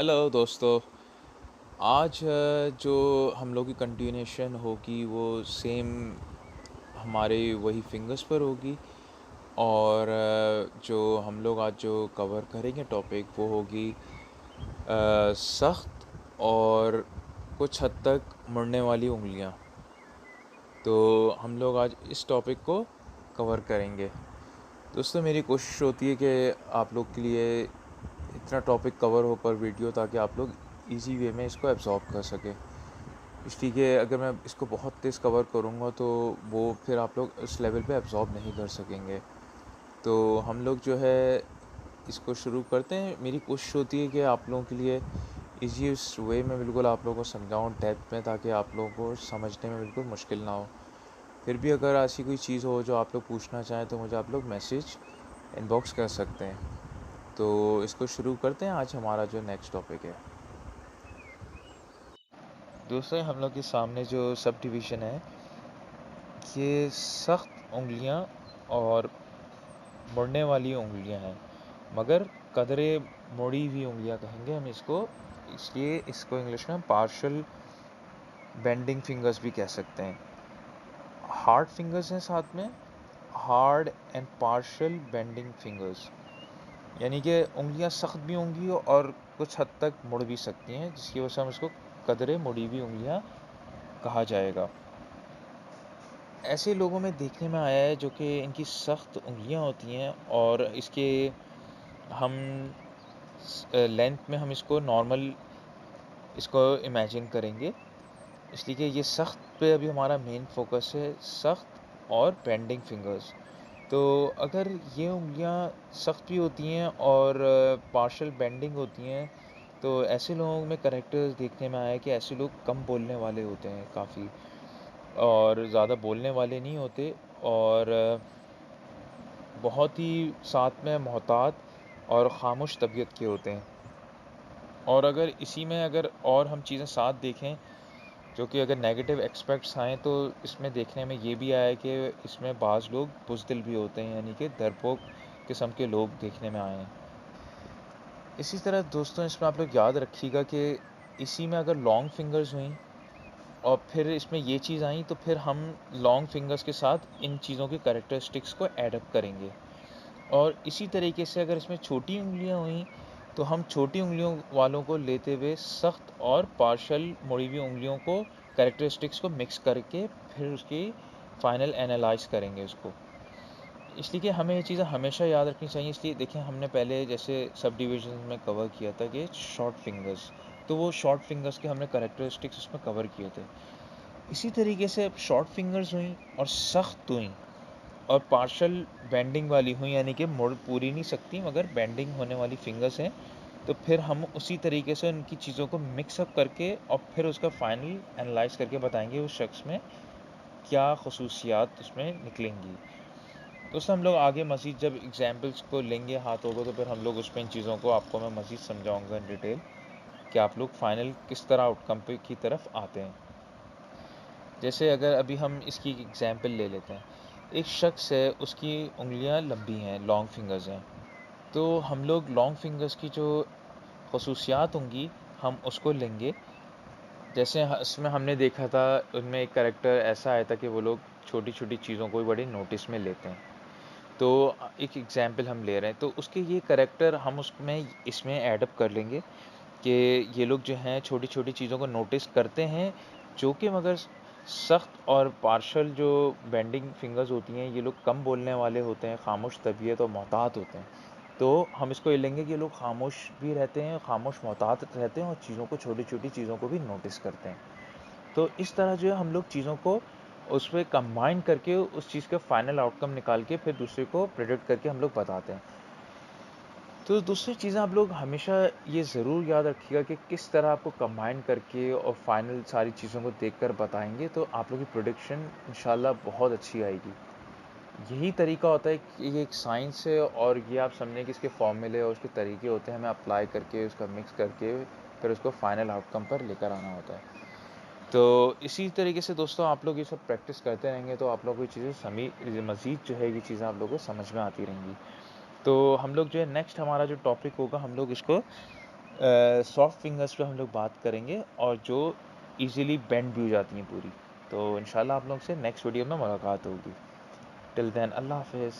Hello दोस्तों। आज जो हम लोग की कंटिन्यूएशन होगी वो सेम हमारे वही फिंगर्स पर होगी। और जो हम लोग आज जो कवर करेंगे टॉपिक वो होगी सख्त और कुछ हद तक मुड़ने वाली उंगलियां। तो हम लोग आज इस टॉपिक को कवर करेंगे। दोस्तों, मेरी कोशिश होती है कि आप लोग के लिए इतना टॉपिक कवर हो पर वीडियो, ताकि आप लोग इजी वे में इसको एब्ज़ॉर्ब कर सकें। इसलिए कि अगर मैं इसको बहुत तेज़ कवर करूँगा तो वो फिर आप लोग उस लेवल पे एब्ज़ॉर्ब नहीं कर सकेंगे। तो हम लोग जो है इसको शुरू करते हैं। मेरी कोशिश होती है कि आप लोगों के लिए ईज़ीएस्ट वे में बिल्कुल आप लोगों को समझाऊँ डेप्थ में, ताकि आप लोगों को समझने में बिल्कुल मुश्किल ना हो। फिर भी अगर ऐसी कोई चीज़ हो जो आप लोग पूछना चाहें तो मुझे आप लोग मैसेज इनबॉक्स कर सकते हैं। तो इसको शुरू करते हैं। आज हमारा जो नेक्स्ट टॉपिक है, दोस्तों, हम लोग के सामने जो सब डिवीज़न है, ये सख्त उंगलियां और मुड़ने वाली उंगलियां हैं। मगर कदरे मुड़ी हुई उंगलियां कहेंगे हम इसको, इसलिए इसको इंग्लिश में पार्शल बेंडिंग फिंगर्स भी कह सकते हैं। हार्ड फिंगर्स हैं साथ में, hard and partial bending fingers, यानी कि उंगलियां सख्त भी होंगी और कुछ हद तक मुड़ भी सकती हैं, जिसकी वजह से हम इसको कदरे मुड़ी हुई उंगलियां कहा जाएगा। ऐसे लोगों में देखने में आया है जो कि इनकी सख्त उंगलियां होती हैं, और इसके हम लेंथ में हम इसको नॉर्मल इसको इमेजिन करेंगे, इसलिए कि ये सख्त पे अभी हमारा मेन फोकस है, सख्त और बेंडिंग फिंगर्स। तो अगर ये उंगलियां सख्त भी होती हैं और पार्शल बेंडिंग होती हैं, तो ऐसे लोगों में करैक्टर्स देखने में आया है कि ऐसे लोग कम बोलने वाले होते हैं काफ़ी, और ज़्यादा बोलने वाले नहीं होते, और बहुत ही साथ में मोहतात और ख़ामोश तबीयत के होते हैं। और अगर इसी में अगर और हम चीज़ें साथ देखें, जो कि अगर नेगेटिव एस्पेक्ट्स आएँ, तो इसमें देखने में ये भी आया है कि इसमें बाज़ लोग बुज़दिल भी होते हैं, यानी कि डरपोक किस्म के लोग देखने में आए हैं। इसी तरह दोस्तों, इसमें आप लोग याद रखिएगा कि इसी में अगर लॉन्ग फिंगर्स हुई और फिर इसमें ये चीज़ आई, तो फिर हम लॉन्ग फिंगर्स के साथ इन चीज़ों के कैरेक्टरिस्टिक्स को ऐड अप करेंगे। और इसी तरीके से अगर इसमें छोटी उँगलियाँ हुई, तो हम छोटी उँगलियों वालों को लेते हुए सख्त और पार्शियल मुड़ी हुई उँगलियों को कैरेक्टरिस्टिक्स को मिक्स करके फिर उसकी फाइनल एनालाइज करेंगे उसको। इसलिए कि हमें ये चीज़ें हमेशा याद रखनी चाहिए। इसलिए देखिए, हमने पहले जैसे सब डिविजन में कवर किया था कि शॉर्ट फिंगर्स, तो वो शॉर्ट फिंगर्स के हमने कैरेक्टरिस्टिक्स उसमें कवर किए थे। इसी तरीके से अब शॉर्ट फिंगर्स हुई और सख्त हुई और पार्शल बेंडिंग वाली हुई, यानी कि मुड़ पूरी नहीं सकती मगर बेंडिंग होने वाली फिंगर्स हैं, तो फिर हम उसी तरीके से उनकी चीज़ों को मिक्सअप करके और फिर उसका फाइनल एनालाइज करके बताएंगे उस शख्स में क्या खसूसियात उसमें निकलेंगी। दोस्तों, हम लोग आगे मज़ीद जब एग्जाम्पल्स को लेंगे हाथों को, तो फिर हम लोग उसमें इन चीज़ों को आपको मैं मज़ीद समझाऊंगा इन डिटेल, कि आप लोग फाइनल किस तरह आउटकम पे की तरफ आते हैं। जैसे अगर अभी हम इसकी एग्जाम्पल ले लेते हैं, एक शख्स है, उसकी उंगलियां लंबी हैं, लॉन्ग फिंगर्स हैं। तो हम लोग लॉन्ग फिंगर्स की जो खसूसियात होंगी हम उसको लेंगे। जैसे इसमें हमने देखा था, उनमें एक करेक्टर ऐसा आया था कि वो लोग छोटी छोटी चीज़ों को भी बड़े नोटिस में लेते हैं। तो एक एग्जाम्पल हम ले रहे हैं, तो उसके ये करेक्टर हम उसमें इसमें ऐडअप कर लेंगे कि ये लोग जो हैं छोटी छोटी चीज़ों को नोटिस करते हैं, जो कि मगर सख्त और पार्शल जो बेंडिंग फिंगर्स होती हैं, ये लोग कम बोलने वाले होते हैं, खामोश तबीयत और मोहतात होते हैं। तो हम इसको ये लेंगे कि ये लोग खामोश भी रहते हैं, खामोश मोहतात रहते हैं, और चीज़ों को छोटी छोटी चीज़ों को भी नोटिस करते हैं। तो इस तरह जो है हम लोग चीज़ों को उसमें कंबाइन करके उस चीज़ का फाइनल आउटकम निकाल के फिर दूसरे को प्रेडिक्ट करके हम लोग बताते हैं। तो दूसरी चीज़ें आप लोग हमेशा ये ज़रूर याद रखिएगा कि किस तरह आपको कंबाइन करके और फाइनल सारी चीज़ों को देखकर बताएंगे, तो आप लोग की प्रेडिक्शन इंशाल्लाह बहुत अच्छी आएगी। यही तरीका होता है कि ये एक साइंस है, और ये आप समझें कि इसके फॉर्मूले और उसके तरीके होते हैं, हमें अप्लाई करके उसका मिक्स करके फिर उसको फाइनल आउटकम पर लेकर आना होता है। तो इसी तरीके से दोस्तों, आप लोग ये सब प्रैक्टिस करते रहेंगे तो आप लोगों को ये चीज़ें मज़ीद जो है ये चीज़ें आप लोगों को समझ में आती रहेंगी। तो हम लोग जो है नेक्स्ट हमारा जो टॉपिक होगा, हम लोग इसको सॉफ्ट फिंगर्स पे हम लोग बात करेंगे और जो इजीली बेंड भी हो जाती हैं पूरी। तो इंशाल्लाह आप लोग से नेक्स्ट वीडियो में मुलाकात होगी। टिल देन अल्लाह हाफ़िज़।